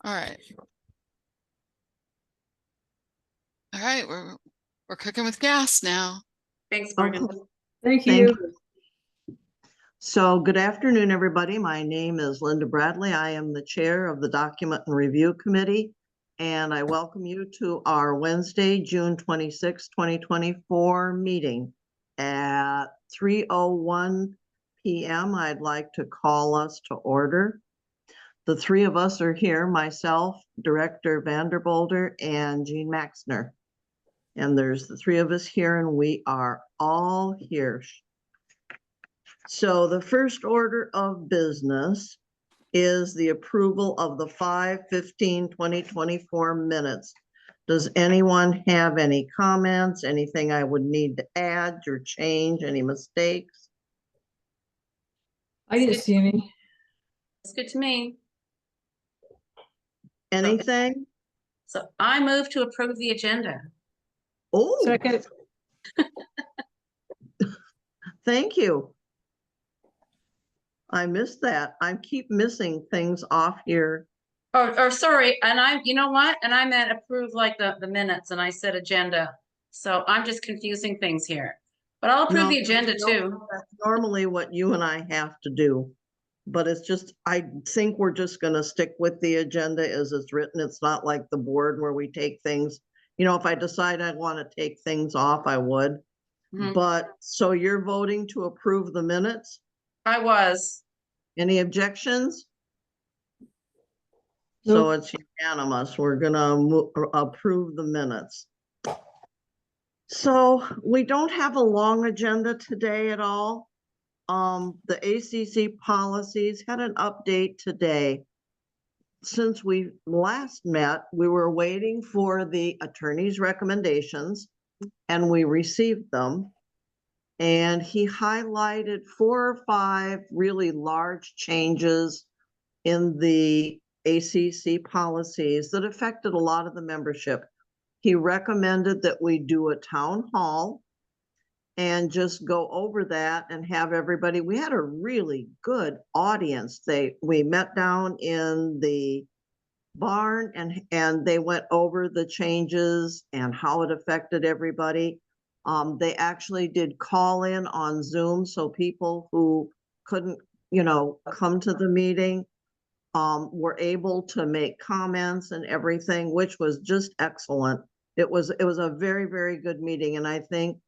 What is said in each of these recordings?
All right. All right, we're cooking with gas now. Thanks, Morgan. Okay. Thank Thank you. you. So good afternoon, everybody. My name is Linda Bradley. I am the chair of the Document and Review Committee, and I welcome you to our Wednesday, June 26, 2024 meeting at 3:01 p.m. I'd like to call us to order. The three of us are here, myself, Director Vanderbolder, and Jean Maxner. And there's the three of us here, and we are all here. So the first order of business is the approval of the 5/15/2024 minutes. Does anyone have any comments, anything I would need to add or change, any mistakes? I didn't see any. It's good to me. Anything? So I move to approve the agenda. Oh, Second. thank you. I missed that. I keep missing things off here. Or sorry, and you know what? And I meant approve like the minutes and I said agenda. So I'm just confusing things here. But I'll approve No, the agenda no, too. That's normally what you and I have to do. But it's just, I think we're just gonna stick with the agenda as it's written. It's not like the board where we take things, you know, if I decide I want to take things off, I would. Mhm. But, so you're voting to approve the minutes? I was. Any objections? Nope. So it's unanimous. We're gonna approve the minutes. So we don't have a long agenda today at all. The ACC policies had an update today. Since we last met, we were waiting for the attorney's recommendations and we received them. And he highlighted 4 or 5 really large changes in the ACC policies that affected a lot of the membership. He recommended that we do a town hall and just go over that and have everybody. We had a really good audience. We met down in the barn and they went over the changes and how it affected everybody. They actually did call in on Zoom, so people who couldn't, you know, come to the meeting were able to make comments and everything, which was just excellent. It was a very, very good meeting, and I think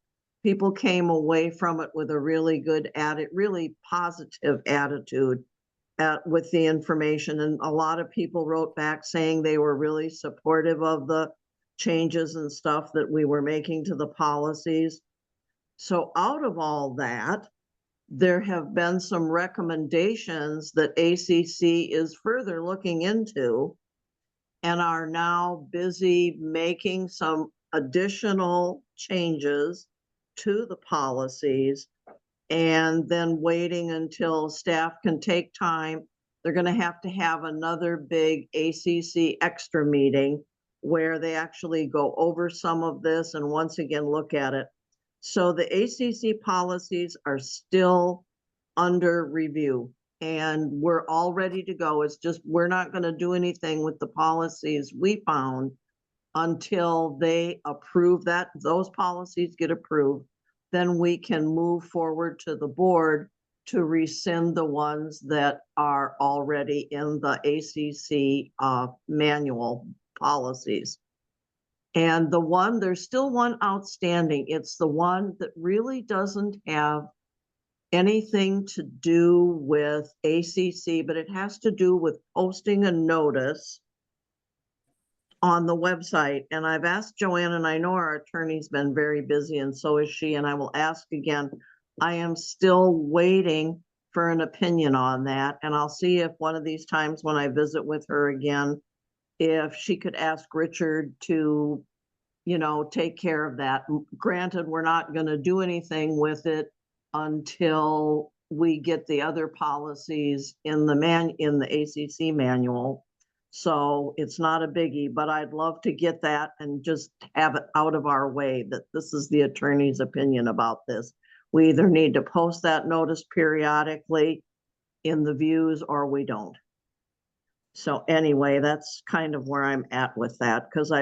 people came away from it with a really good really positive attitude with the information. And a lot of people wrote back saying they were really supportive of the changes and stuff that we were making to the policies. So out of all that, there have been some recommendations that ACC is further looking into and are now busy making some additional changes to the policies and then waiting until staff can take time. They're going to have another big ACC extra meeting where they actually go over some of this and once again look at it. So the ACC policies are still under review and we're all ready to go. It's just, we're not going to do anything with the policies we found until they approve that, those policies get approved. Then we can move forward to the board to rescind the ones that are already in the ACC manual policies. And there's still one outstanding. It's the one that really doesn't have anything to do with ACC, but it has to do with posting a notice on the website. And I've asked Joanne, and I know our attorney's been very busy and so is she, and I will ask again. I am still waiting for an opinion on that. And I'll see if one of these times when I visit with her again, if she could ask Richard to, you know, take care of that. Granted, we're not going to do anything with it until we get the other policies in the ACC manual. So it's not a biggie, but I'd love to get that and just have it out of our way that this is the attorney's opinion about this. We either need to post that notice periodically in the views or we don't. So anyway, that's kind of where I'm at with that, because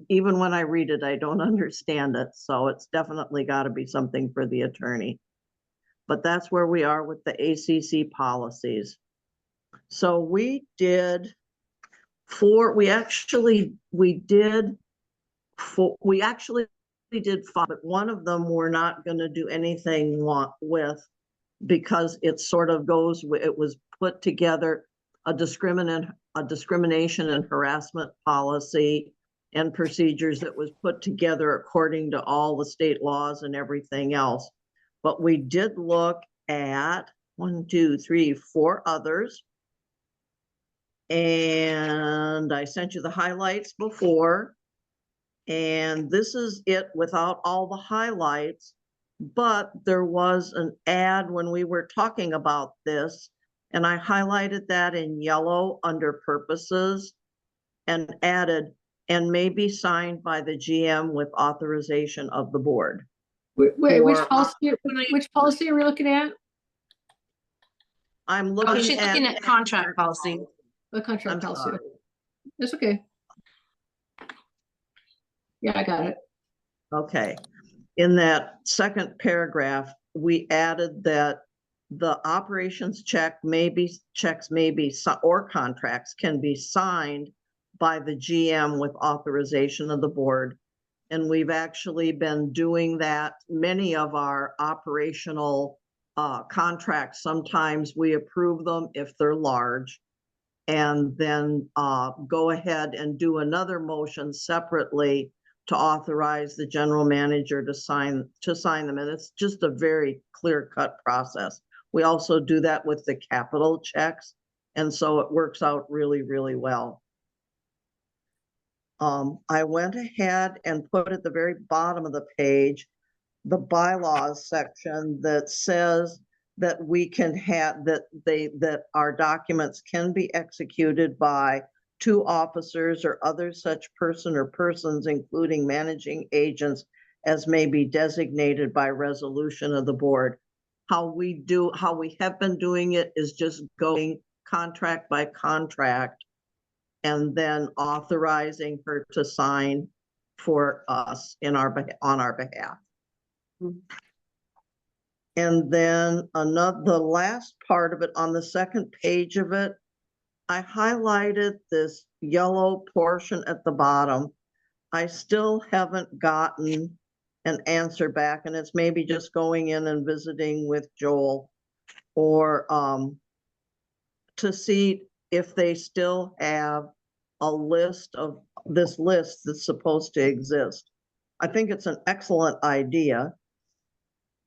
even when I read it, I don't understand it. So it's definitely got to be something for the attorney. But that's where we are with the ACC policies. So we did we actually did 5, but one of them we're not going to do anything with, because it sort of it was put together a discrimination and harassment policy and procedures that was put together according to all the state laws and everything else. But we did look at 1, 2, 3, 4 others. And I sent you the highlights before. And this is it without all the highlights. But there was an ad when we were talking about this, and I highlighted that in yellow under purposes and added, and may be signed by the GM with authorization of the board. Wait, which Or- policy are we looking at? I'm Oh, looking she's looking at contract policy. The I'm contract policy. sorry. That's okay. Yeah, I got it. Okay. In that second paragraph, we added that the operations checks or contracts can be signed by the GM with authorization of the board. And we've actually been doing that. Many of our operational contracts, sometimes we approve them if they're large, and then go ahead and do another motion separately to authorize the general manager to sign them. And it's just a very clear-cut process. We also do that with the capital checks. And so it works out really, really well. I went ahead and put at the very bottom of the page, the bylaws section that says that we can have, that our documents can be executed by 2 officers or other such person or persons, including managing agents, as may be designated by resolution of the board. How we have been doing it is just going contract by contract and then authorizing her to sign for us on our behalf. And then the last part of it, on the second page of it, I highlighted this yellow portion at the bottom. I still haven't gotten an answer back, and it's maybe just going in and visiting with Joel, or to see if they still have a list of this list that's supposed to exist. I think it's an excellent idea.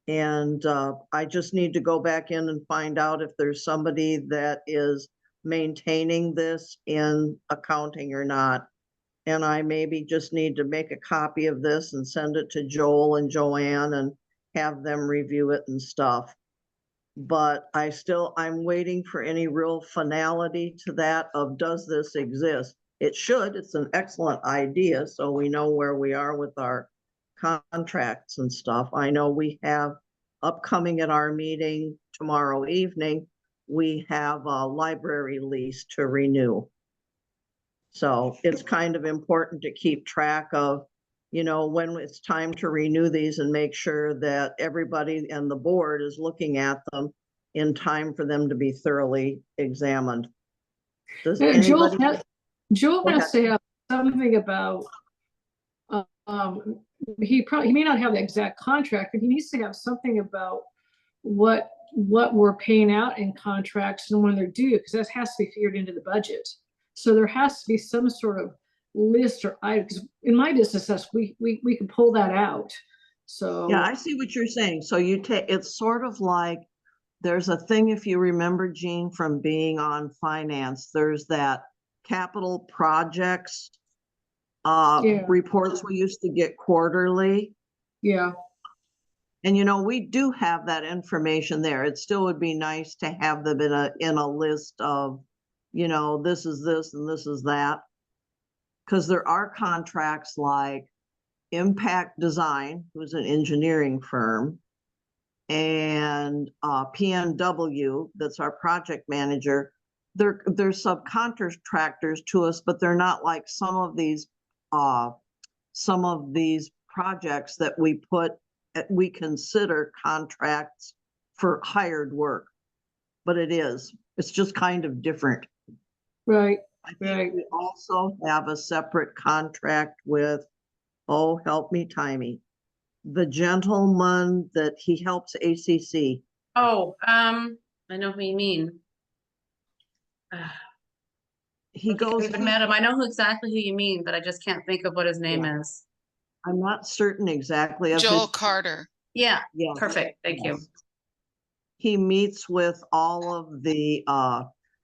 And I just need to go back in and find out if there's somebody that is maintaining this in accounting or not. And I maybe just need to make a copy of this and send it to Joel and Joanne and have them review it and stuff. But I'm waiting for any real finality to that of, does this exist? It should. It's an excellent idea, so we know where we are with our contracts and stuff. I know we have upcoming at our meeting tomorrow evening, we have a library lease to renew. So it's kind of important to keep track of, when it's time to renew these, and make sure that everybody and the board is looking at them in time for them to be thoroughly examined. Does Joel anybody? Joel has to have something about, he may not have the exact contract, but he needs to have something about what we're paying out in contracts and when they're due, because that has to be figured into the budget. So there has to be some sort of list or items. In my business, we can pull that out. So Yeah, I see what you're saying. So it's sort of like, there's a thing, if you remember, Jean, from being on finance, there's that capital projects reports we used to get quarterly. yeah. And we do have that information there. It still would be nice to have them in a list of, this is this and this is that. Because there are contracts like Impact Design, who's an engineering firm, and PNW, that's our project manager. they're subcontractors to us, but they're not like some of these projects that we consider contracts for hired work. But it's just kind of different. Right, I right. think we also have a separate contract with, oh, help me, Timey, the gentleman that he helps ACC. Oh, I know who you mean. He I goes, haven't met him. I know exactly who you mean, but I just can't think of what his name Yeah. is. I'm not certain exactly of Joel his. Carter. Yeah, Yeah. perfect. Thank you. Yes. He meets with all of the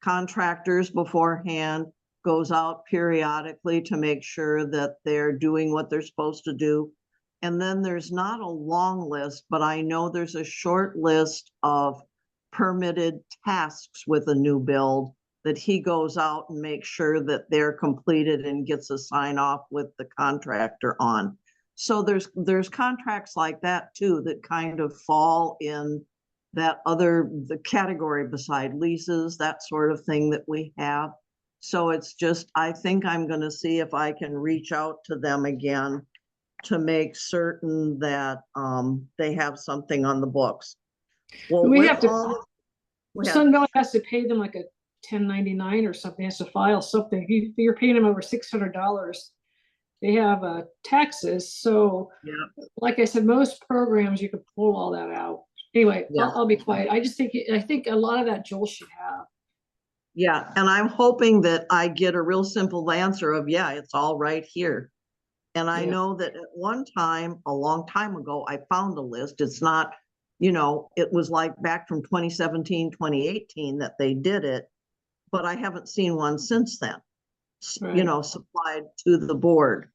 contractors beforehand, goes out periodically to make sure that they're doing what they're supposed to do. And then there's not a long list, but I know there's a short list of permitted tasks with a new build that he goes out and makes sure that they're completed and gets a sign off with the contractor on. So there's contracts like that too that kind of fall in the category beside leases, that sort of thing that we have. So it's just, I think I'm gonna see if I can reach out to them again to make certain that they have something on the books. Well, We with have to- all the- Go ahead. Sunbelt has to pay them like a 1099 or something, has to file something. If you're paying them over $600, they have taxes. So Yeah. like I said, most programs, you can pull all that out. Anyway, Yeah. I'll be quiet. I think a lot of that Joel should have. Yeah, and I'm hoping that I get a real simple answer of, yeah, it's all right here. And I Yeah. know that at one time, a long time ago, I found a list. It's not, it was like back from 2017, 2018 that they did it, but I haven't seen one since then. Right. Supplied to the board,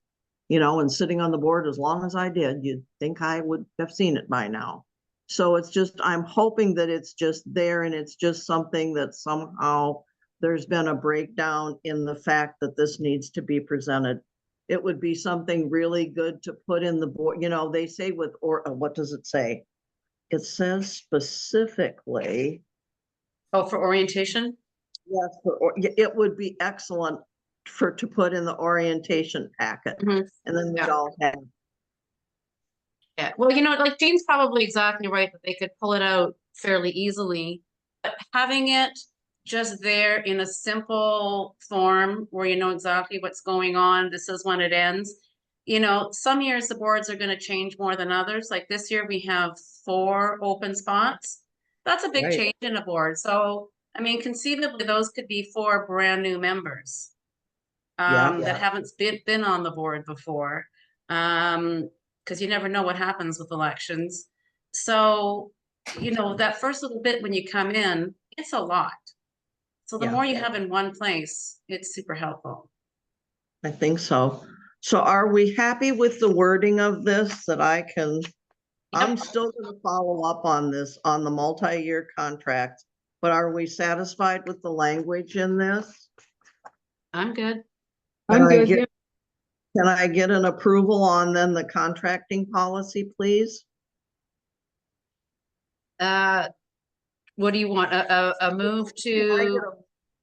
and sitting on the board as long as I did, you'd think I would have seen it by now. So it's just, I'm hoping that it's just there and it's just something that somehow there's been a breakdown in the fact that this needs to be presented. It would be something really good to put in the board, they say what does it say? It says specifically. Oh, for orientation? Yes, it would be excellent to put in the orientation packet. Mhm. And then we'd Yeah. all have. Yeah, well, like Jean's probably exactly right that they could pull it out fairly easily. But having it just there in a simple form where you know exactly what's going on, this is when it ends. Some years the boards are going to change more than others. Like this year we have 4 open spots. That's a big Right. change in a board. So, I mean, conceivably those could be 4 brand new members Yeah. that haven't been on the board before. Because you never know what happens with elections. So, that first little bit when you come in, it's a lot. So the Yeah. more you have in one place, it's super helpful. I think so. So are we happy with the wording of this that I'm still gonna follow up on this, on the multi-year contract, but are we satisfied with the language in this? I'm good. I'm Can I good. get- Yeah. Can I get an approval on then the contracting policy, please? What do you want? A move to,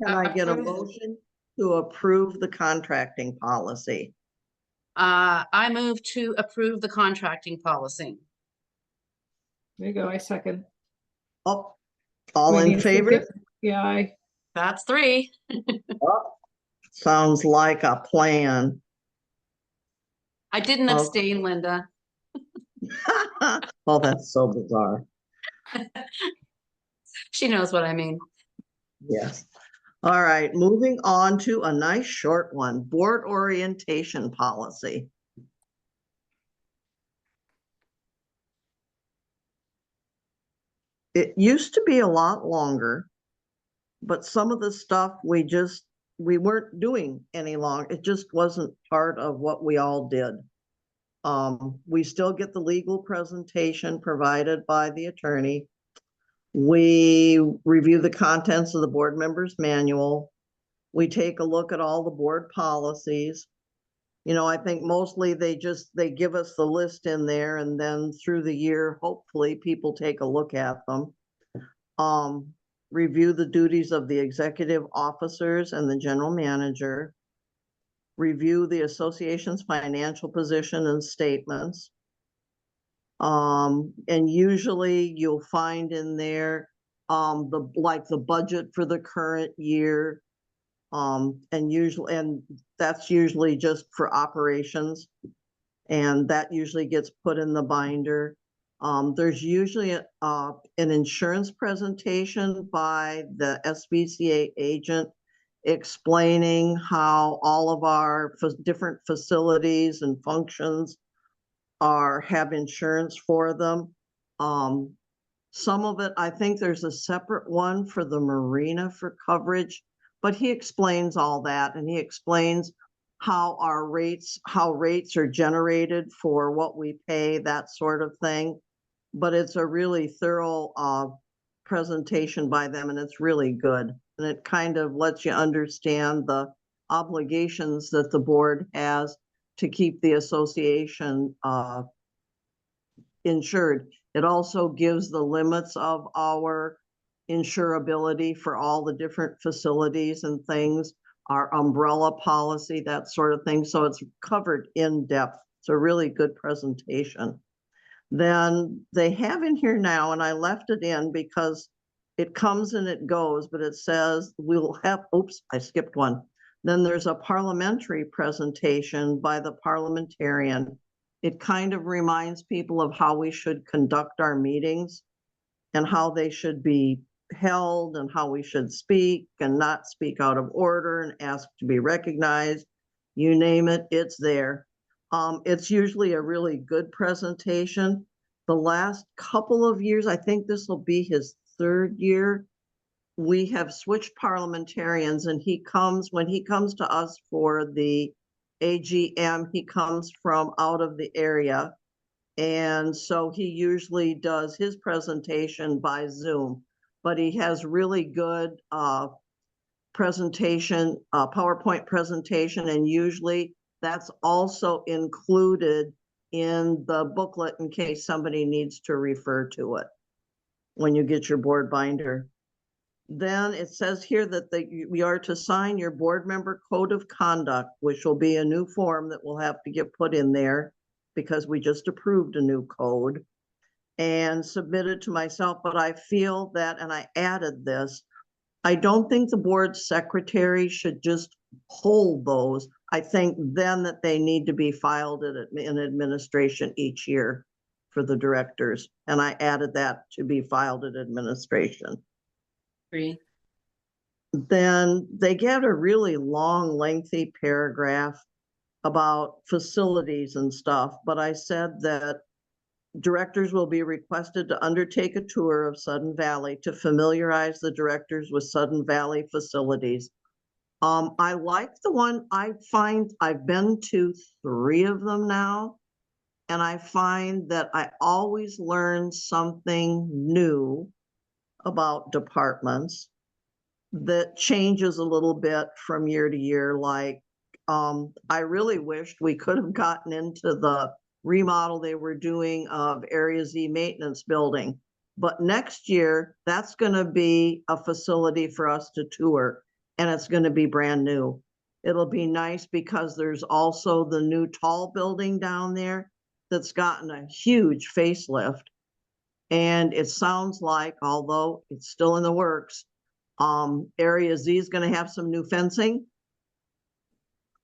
Can I get a approve? motion to approve the contracting policy? I move to approve the contracting policy. There you go. I second. Oh, all We in need to favor? get- Yeah, That's 3. Oh, sounds like a plan. I didn't Oh. abstain, Linda. Oh, that's so bizarre. She knows what I mean. Yes. All right, moving on to a nice short one, board orientation policy. It used to be a lot longer, but some of the stuff we weren't doing any longer. It just wasn't part of what we all did. We still get the legal presentation provided by the attorney. We review the contents of the board members manual. We take a look at all the board policies. I think mostly they give us the list in there and then through the year, hopefully people take a look at them. review the duties of the executive officers and the general manager, review the association's financial position and statements. And usually you'll find in there, the budget for the current year. And that's usually just for operations. And that usually gets put in the binder. There's usually an insurance presentation by the SBCA agent explaining how all of our different facilities and functions have insurance for them. Some of it, I think there's a separate one for the marina for coverage, but he explains all that, and he explains how rates are generated for what we pay, that sort of thing. But it's a really thorough presentation by them, and it's really good. And it kind of lets you understand the obligations that the board has to keep the association insured. It also gives the limits of our insurability for all the different facilities and things, our umbrella policy, that sort of thing. So it's covered in depth. It's a really good presentation. Then they have in here now, and I left it in because it comes and it goes, but it says we'll have, oops, I skipped one. Then there's a parliamentary presentation by the parliamentarian. It kind of reminds people of how we should conduct our meetings and how they should be held and how we should speak and not speak out of order and ask to be recognized. You name it, it's there. It's usually a really good presentation. The last couple of years, I think this will be his third year, we have switched parliamentarians, and when he comes to us for the AGM, he comes from out of the area. And so he usually does his presentation by Zoom, but he has really good presentation, PowerPoint presentation, and usually that's also included in the booklet in case somebody needs to refer to it when you get your board binder. Then it says here that we are to sign your board member code of conduct, which will be a new form that will have to get put in there because we just approved a new code, and submit it to myself. But I feel that, and I added this, I don't think the board secretary should just hold those. I think then that they need to be filed in administration each year for the directors. And I added that to be filed in administration. Agree. Then they get a really long, lengthy paragraph about facilities and stuff. But I said that directors will be requested to undertake a tour of Sudden Valley to familiarize the directors with Sudden Valley facilities. I like the one. I've been to 3 of them now, and I find that I always learn something new about departments that changes a little bit from year to year. Like, I really wished we could have gotten into the remodel they were doing of Area Z maintenance building. But next year, that's going to be a facility for us to tour, and it's going to be brand new. It'll be nice because there's also the new tall building down there that's gotten a huge facelift. And it sounds like, although it's still in the works, Area Z is going to have some new fencing,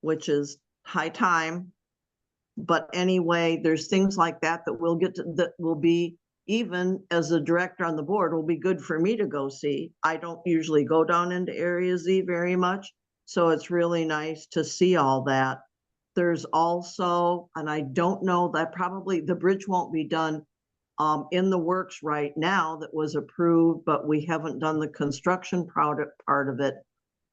which is high time. But anyway, there's things like that we'll get to, that will be, even as a director on the board, will be good for me to go see. I don't usually go down into Area Z very much, so it's really nice to see all that. There's also, and I don't know, that probably the bridge won't be done in the works right now that was approved, but we haven't done the construction part of it.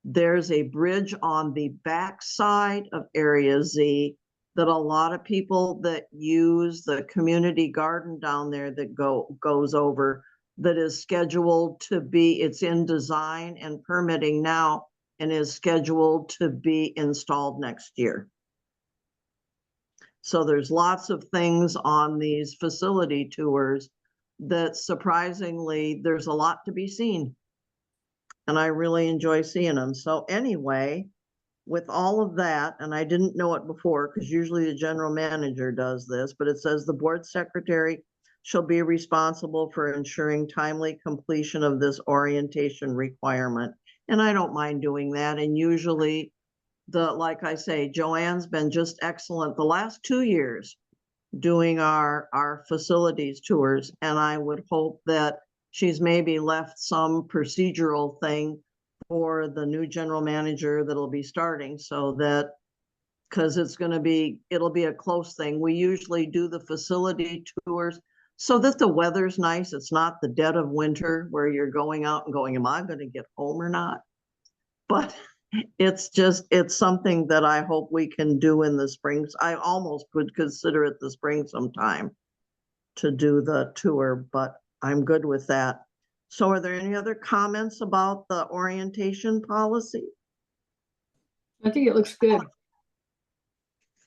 There's a bridge on the back side of Area Z that a lot of people that use the community garden down there that goes over, that is scheduled to be, it's in design and permitting now and is scheduled to be installed next year. So there's lots of things on these facility tours that surprisingly, there's a lot to be seen. and I really enjoy seeing them. So anyway, with all of that, and I didn't know it before, because usually the general manager does this, but it says the board secretary shall be responsible for ensuring timely completion of this orientation requirement. And I don't mind doing that. And usually like I say, Joanne's been just excellent the last 2 years doing our facilities tours. And I would hope that she's maybe left some procedural thing for the new general manager that'll be starting, so that, because it'll be a close thing. We usually do the facility tours so that the weather's nice. It's not the dead of winter where you're going out and going, am I going to get home or not? But it's something that I hope we can do in the springs. I almost would consider it the spring sometime to do the tour, but I'm good with that. So are there any other comments about the orientation policy? I think it looks good.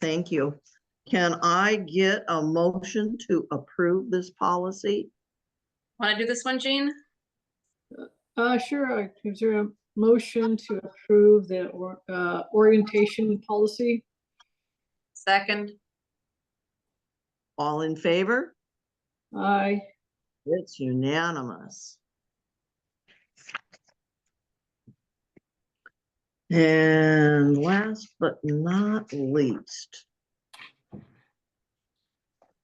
Thank you. Can I get a motion to approve this policy? Want to do this one, Jean? Sure. Is there a motion to approve the orientation policy? Second. All in favor? Aye. It's unanimous. And last but not least.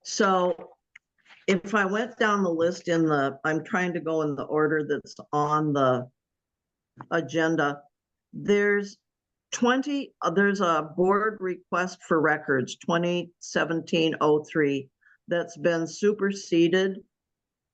So if I went down the list I'm trying to go in the order that's on the agenda. There's a board request for records 2017-03 that's been superseded.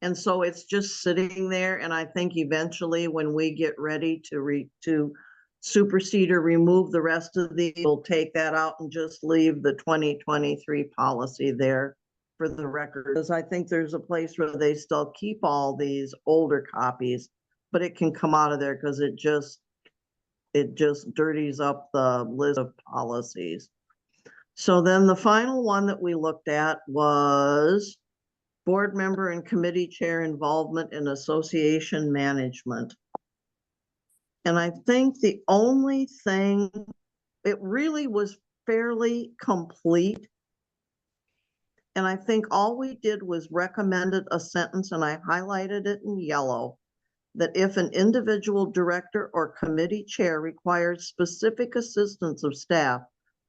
And so it's just sitting there. And I think eventually when we get ready to supersede or remove the rest of these, we'll take that out and just leave the 2023 policy there for the record. Because I think there's a place where they still keep all these older copies, but it can come out of there because it just dirties up the list of policies. So then the final one that we looked at was board member and committee chair involvement in association management. And I think the only thing, it really was fairly complete. And I think all we did was recommended a sentence, and I highlighted it in yellow, that if an individual director or committee chair requires specific assistance of staff,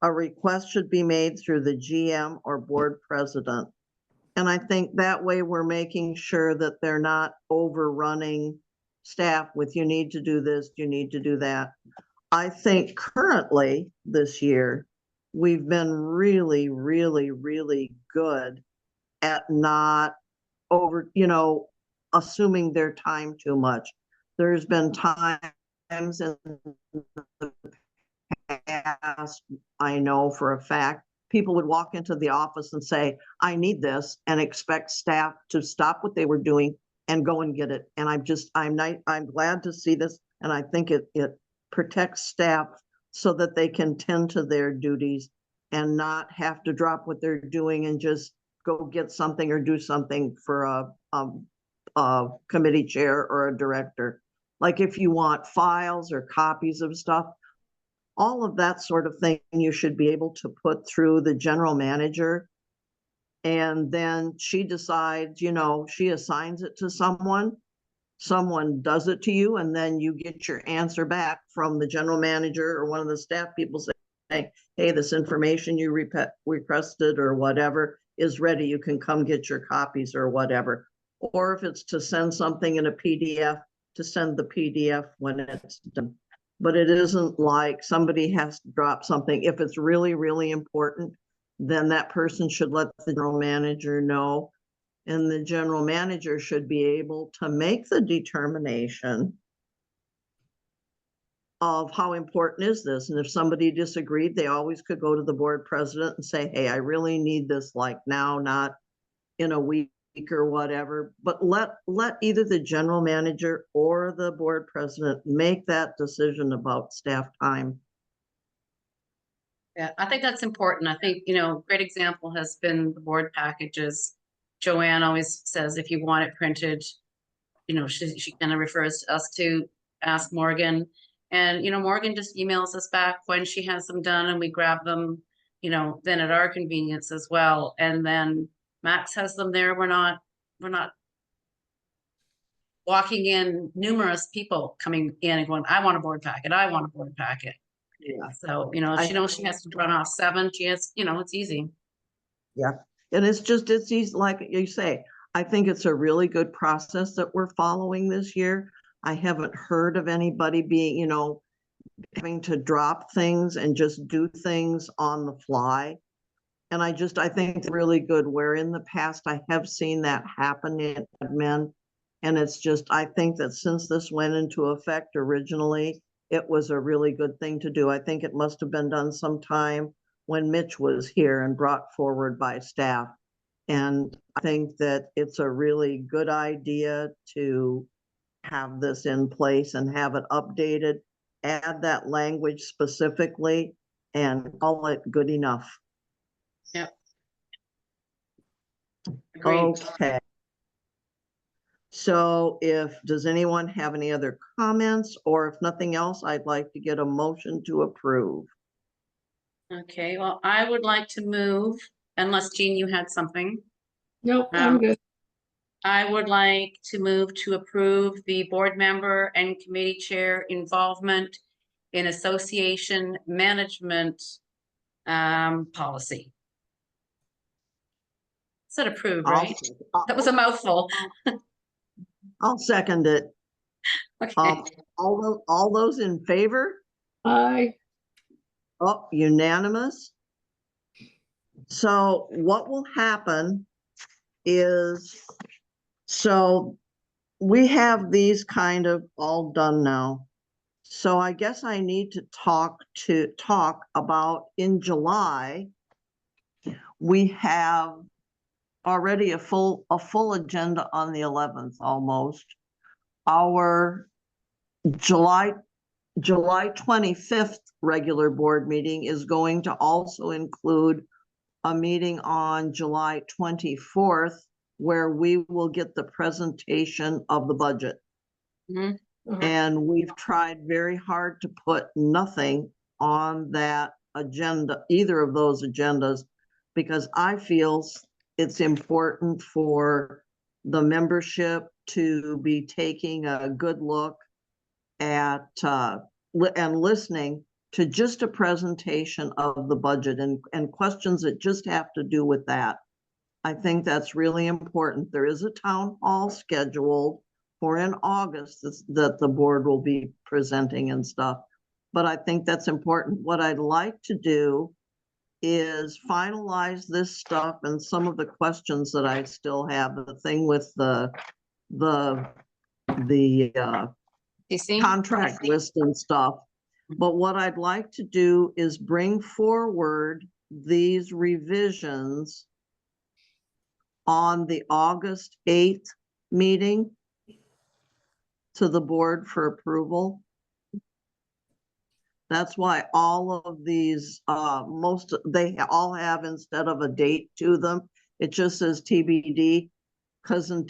a request should be made through the GM or board president. And I think that way we're making sure that they're not overrunning staff with, you need to do this, you need to do that. I think currently this year, we've been really, really, really good at not assuming their time too much. There's been times in the past, I know for a fact, people would walk into the office and say, I need this, and expect staff to stop what they were doing and go and get it. And I'm glad to see this. And I think it protects staff so that they can tend to their duties and not have to drop what they're doing and just go get something or do something for a committee chair or a director. Like if you want files or copies of stuff, all of that sort of thing, you should be able to put through the general manager. And then she decides, she assigns it to someone does it to you, and then you get your answer back from the general manager or one of the staff people saying, hey, this information you requested or whatever is ready. You can come get your copies or whatever. Or if it's to send something in a PDF, to send the PDF when it's done. But it isn't like somebody has to drop something. If it's really, really important, then that person should let the general manager know. And the general manager should be able to make the determination of how important is this. And if somebody disagreed, they always could go to the board president and say, hey, I really need this like now, not in a week or whatever. But let either the general manager or the board president make that decision about staff time. Yeah, I think that's important. I think, great example has been the board packages. Joanne always says, if you want it printed, she kind of refers to us to ask Morgan. And, Morgan just emails us back when she has them done and we grab them, then at our convenience as well. And then Max has them there. We're not walking in numerous people coming in and going, I want a board packet. I want a board packet. Yeah. So, she knows she has to run off 7. She has, it's easy. Yeah, and it's easy, like you say, I think it's a really good process that we're following this year. I haven't heard of anybody being, having to drop things and just do things on the fly. And I think it's really good, where in the past I have seen that happen in admin. And I think that since this went into effect originally, it was a really good thing to do. I think it must have been done sometime when Mitch was here and brought forward by staff. And I think that it's a really good idea to have this in place and have it updated, add that language specifically, and call it good enough. Yep. Agreed. Okay. So does anyone have any other comments, or if nothing else, I'd like to get a motion to approve. Okay, well, I would like to move, unless Jean, you had something. Nope, I'm good. I would like to move to approve the board member and committee chair involvement in association management policy. Said approved, right? That was a mouthful. I'll second it. Okay. All those in favor? Aye. Oh, unanimous. So what will happen is, so we have these kind of all done now. So I guess I need to talk about in July, we have already a full agenda on the 11th almost. Our July 25th regular board meeting is going to also include a meeting on July 24th, where we will get the presentation of the budget. Mhm. And we've tried very hard to put nothing on that agenda, either of those agendas, because I feel it's important for the membership to be taking a good look at and listening to just a presentation of the budget and questions that just have to do with that. I think that's really important. There is a town hall scheduled for in August that the board will be presenting and stuff. But I think that's important. What I'd like to do is finalize this stuff and some of the questions that I still have, the thing with the DC? contract list and stuff. But what I'd like to do is bring forward these revisions on the August 8th meeting to the board for approval. That's why all of these, they all have, instead of a date to them, it just says TBD. Because and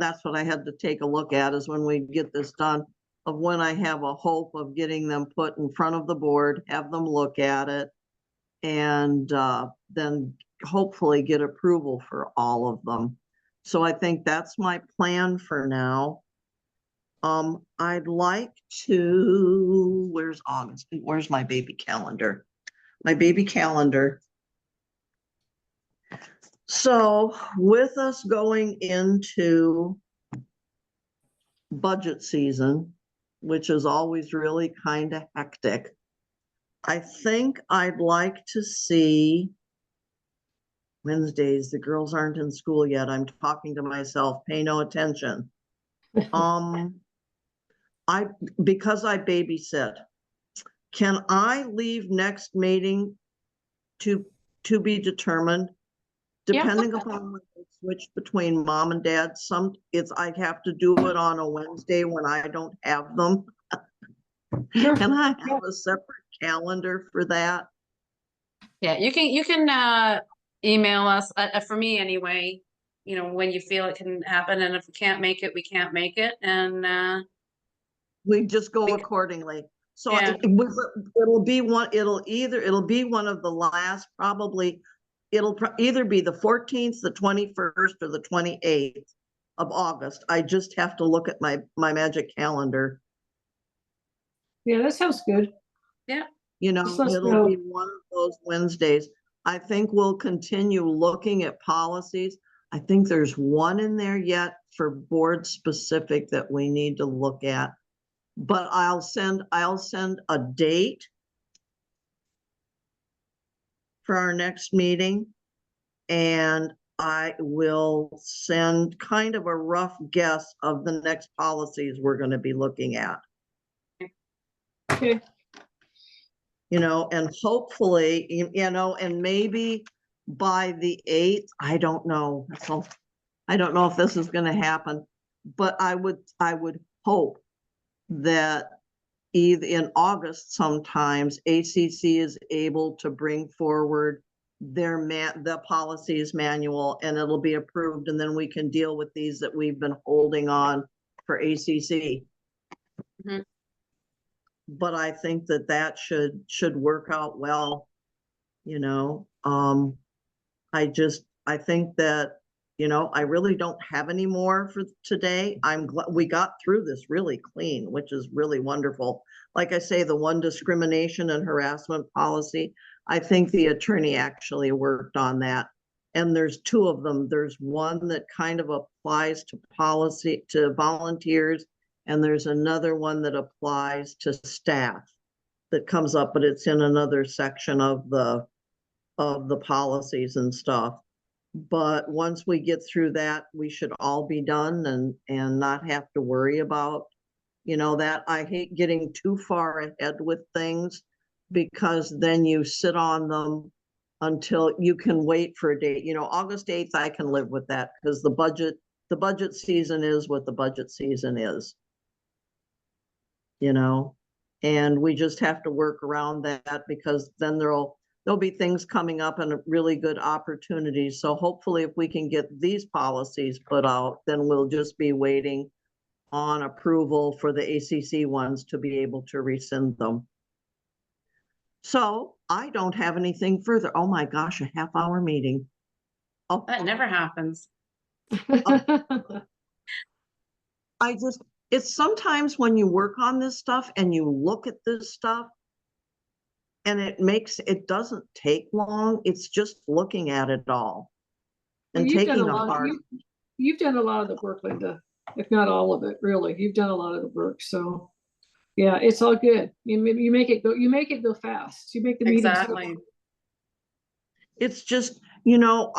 that's what I had to take a look at, is when we get this done, of when I have a hope of getting them put in front of the board, have them look at it, and then hopefully get approval for all of them. So I think that's my plan for now. I'd like to, where's August? Where's my baby calendar? My baby calendar. So with us going into budget season, which is always really kind of hectic, I think I'd like to see Wednesdays. The girls aren't in school yet. I'm talking to myself. Pay no attention. Because I babysit, can I leave next meeting to be determined? Yeah. Depending upon when I switch between mom and dad, I have to do it on a Wednesday when I don't have them. Can I have a separate calendar for that? Yeah, you can email us, for me anyway, when you feel it can happen, and if we can't make it, we can't make it, and we just go accordingly. So Yeah. it'll be one of the last, probably, it'll either be the 14th, the 21st, or the 28th of August. I just have to look at my magic calendar. Yeah, that sounds good. You know, Just let us it'll know. be one of those Wednesdays. I think we'll continue looking at policies. I think there's one in there yet for board specific that we need to look at. But I'll send a date for our next meeting. And I will send kind of a rough guess of the next policies we're going to be looking at. Okay. You know, and hopefully, you know, and maybe by the 8th, I don't know. So I don't know if this is going to happen, but I would hope that either in August sometimes ACC is able to bring forward the policies manual, and it'll be approved, and then we can deal with these that we've been holding on for ACC. Mhm. But I think that should work out well, you know. I think that, you know, I really don't have any more for today. I'm glad we got through this really clean, which is really wonderful. Like I say, the one discrimination and harassment policy, I think the attorney actually worked on that. And there's two of them. There's one that kind of applies to policy, to volunteers, and there's another one that applies to staff that comes up, but it's in another section of the policies and stuff. But once we get through that, we should all be done and not have to worry about, you know, that. I hate getting too far ahead with things, because then you sit on them until you can wait for a date. You know, August 8th, I can live with that, because the budget season is what the budget season is. You know, and we just have to work around that, because then there'll be things coming up and really good opportunities. So hopefully if we can get these policies put out, then we'll just be waiting on approval for the ACC ones to be able to rescind them. So I don't have anything further. Oh my gosh, a half-hour meeting. Oh, That never happens. it's sometimes when you work on this stuff and you look at this stuff, and it doesn't take long. It's just looking at it all and taking apart. You've done a lot of the work, Linda, if not all of it, really. You've done a lot of the work, so yeah, it's all good. You make it go fast. You make the meetings go. Exactly. It's just, you know,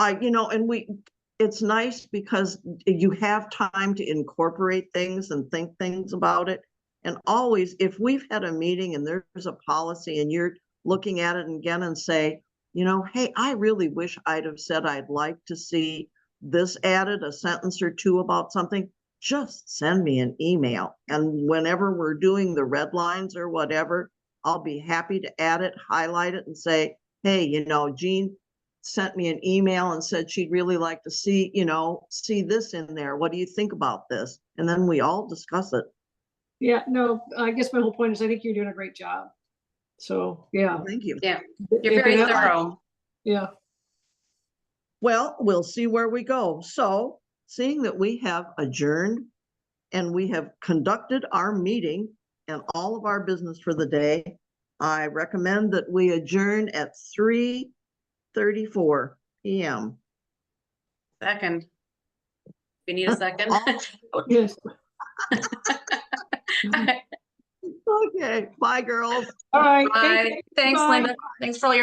it's nice because you have time to incorporate things and think things about it. And always, if we've had a meeting and there's a policy and you're looking at it again and say, you know, hey, I really wish I'd have said I'd like to see this added, a sentence or two about something, just send me an email. And whenever we're doing the red lines or whatever, I'll be happy to add it, highlight it, and say, hey, you know, Jean sent me an email and said she'd really like to see, you know, see this in there. What do you think about this? And then we all discuss it. Yeah, no, I guess my whole point is I think you're doing a great job. So, yeah. Thank you. Yeah, you're very thorough. Yeah. Well, we'll see where we go. So, seeing that we have adjourned and we have conducted our meeting and all of our business for the day, I recommend that we adjourn at 3:34 p.m. Second. We need a second. Yes. Okay, bye, girls. All right. Bye. Thanks, Bye. Linda. Thanks for all your